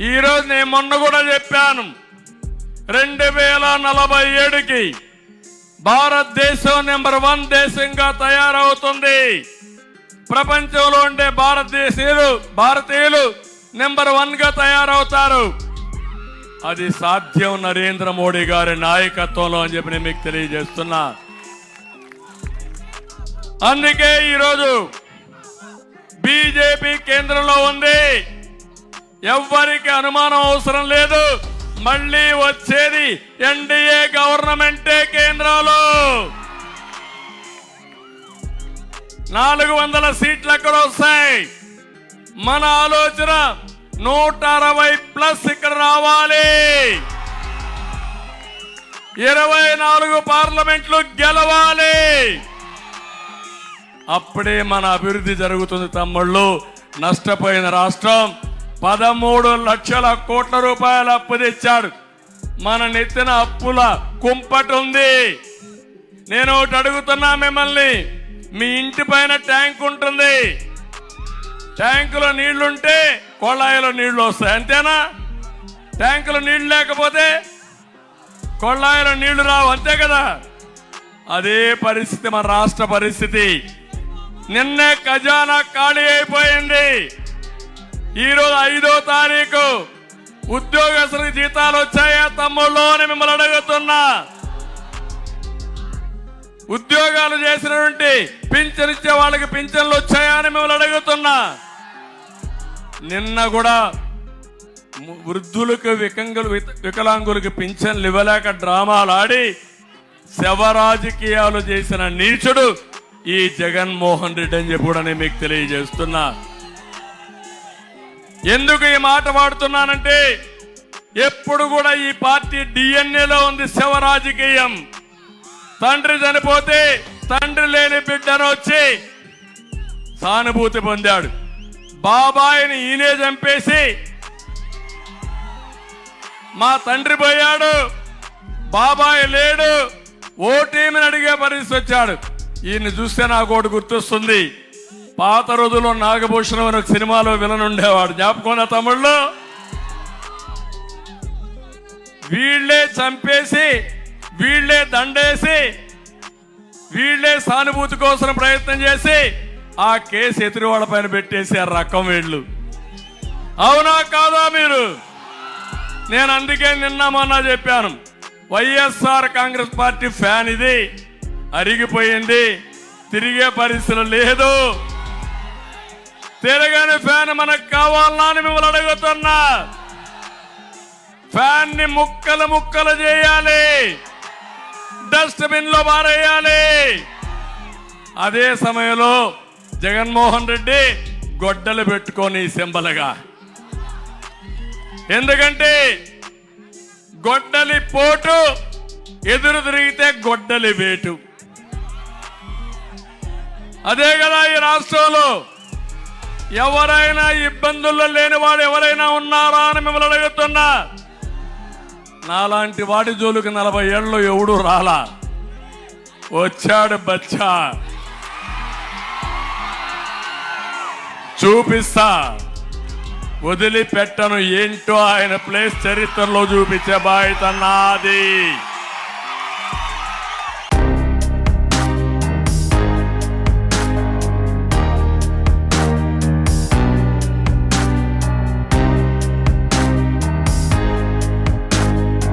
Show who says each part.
Speaker 1: ఈరోజు నేను మొన్న కూడా చెప్పాను, 2047కి భారతదేశం నెంబర్ 1 దేశంగా తయారవుతుంది. ప్రపంచంలో ఉండే భారతీయులు నెంబర్ 1గా తయారవుతారు. అది సాధ్యం నరేంద్ర మోడీ గారి నాయకత్వంలో అని చెప్పి నేను మీకు తెలియజేస్తున్నా. అందుకే ఈరోజు బీజేపీ కేంద్రంలో ఉంది. ఎవ్వరికి అనుమానం అవసరం లేదు, మళ్ళీ వచ్చేది ఎన్డీఏ గవర్నమెంటే కేంద్రంలో. 400 సీట్లు అక్కడ వస్తాయి. మన ఆలోచన 160+ ఇక్కడ రావాలి. 24 పార్లమెంట్లు గెలవాలి. అప్పుడే మన అభివృద్ధి జరుగుతుంది తమ్ముళ్ళు. నష్టపోయిన రాష్ట్రం 13 లక్షల కోట్ల రూపాయల అప్పు తెచ్చాడు. మన నెత్తిన అప్పుల కుంపటి ఉంది. నేను ఒకటి అడుగుతున్నా మిమ్మల్ని, మీ ఇంటి పైన ట్యాంక్ ఉంటుంది. ట్యాంకులో నీళ్లుంటే కొళాయిలో నీళ్లు వస్తాయి, అంతేనా? ట్యాంకులో నీళ్లు లేకపోతే కొళాయిలో నీళ్లు రావు, అంతే కదా? అదే పరిస్థితి మన రాష్ట్ర పరిస్థితి. నిన్నే ఖజానా ఖాళీ అయిపోయింది. ఈరోజు 5వ తారీఖు ఉద్యోగస్తులకు జీతాలు వచ్చాయా తమ్ముళ్ళు అని మిమ్మల్ని అడుగుతున్నా. ఉద్యోగాలు చేసినటువంటి పింఛన్ ఇచ్చే వాళ్ళకి పింఛన్లు వచ్చాయా అని మిమ్మల్ని అడుగుతున్నా. నిన్న కూడా వృద్ధులకు వికలాంగులకు పింఛన్లు ఇవ్వలేక డ్రామాలు ఆడి శవ రాజకీయాలు చేసిన నీచుడు ఈ జగన్మోహన్ రెడ్డి అని చెప్పి కూడా నేను మీకు తెలియజేస్తున్నా. ఎందుకు ఈ మాట వాడుతున్నానంటే, ఎప్పుడు కూడా ఈ పార్టీ డిఎన్ఏలో ఉంది శవ రాజకీయం. తండ్రి చనిపోతే తండ్రి లేని బిడ్డను వచ్చి సానుభూతి పొందాడు. బాబాయిని ఈయనే చంపేసి మా తండ్రి పోయాడు, బాబాయ్ లేడు, ఓటీమని అడిగే పరిస్థితి వచ్చాడు. ఈయన చూస్తే నాకు ఒకటి గుర్తొస్తుంది. పాత రోజుల్లో నాగభూషణం అనే సినిమాలో విలన్ ఉండేవాడు, జ్ఞాపకం తమ్ముళ్ళు. వీళ్లే చంపేసి, వీళ్లే దండేసి, వీళ్లే సానుభూతి కోసం ప్రయత్నం చేసి ఆ కేసు ఎదురువాళ్ళ పైన పెట్టేసి ఆ రకం వీళ్ళు. అవునా కాదా మీరు? నేను అందుకే నిన్న మొన్న చెప్పాను, వైఎస్ఆర్ కాంగ్రెస్ పార్టీ ఫ్యాన్ ఇది అరిగిపోయింది, తిరిగే పరిస్థితులు లేదు. తిరగని ఫ్యాన్ మనకు కావాలన్నా అని మిమ్మల్ని అడుగుతున్నా. ఫ్యాన్ ని ముక్కలు ముక్కలు చేయాలి, డస్ట్బిన్ లో పారేయాలి. అదే సమయంలో జగన్మోహన్ రెడ్డి గొడ్డలు పెట్టుకొని సింబలుగా, ఎందుకంటే గొడ్డలి పోటు ఎదురు తిరిగితే గొడ్డలి వేటు. అదే కదా ఈ రాష్ట్రంలో. ఎవరైనా ఇబ్బందుల్లో లేని వాడు ఎవరైనా ఉన్నారా అని మిమ్మల్ని అడుగుతున్నా. నాలాంటి వాడి జోలికి 40 ఏళ్ళు ఎవడు రాలా. వచ్చాడు బచ్చా, చూపిస్తా, వదిలిపెట్టను. ఏంటో ఆయన ప్లేస్ చరిత్రలో చూపించే బాధ్యత నాది.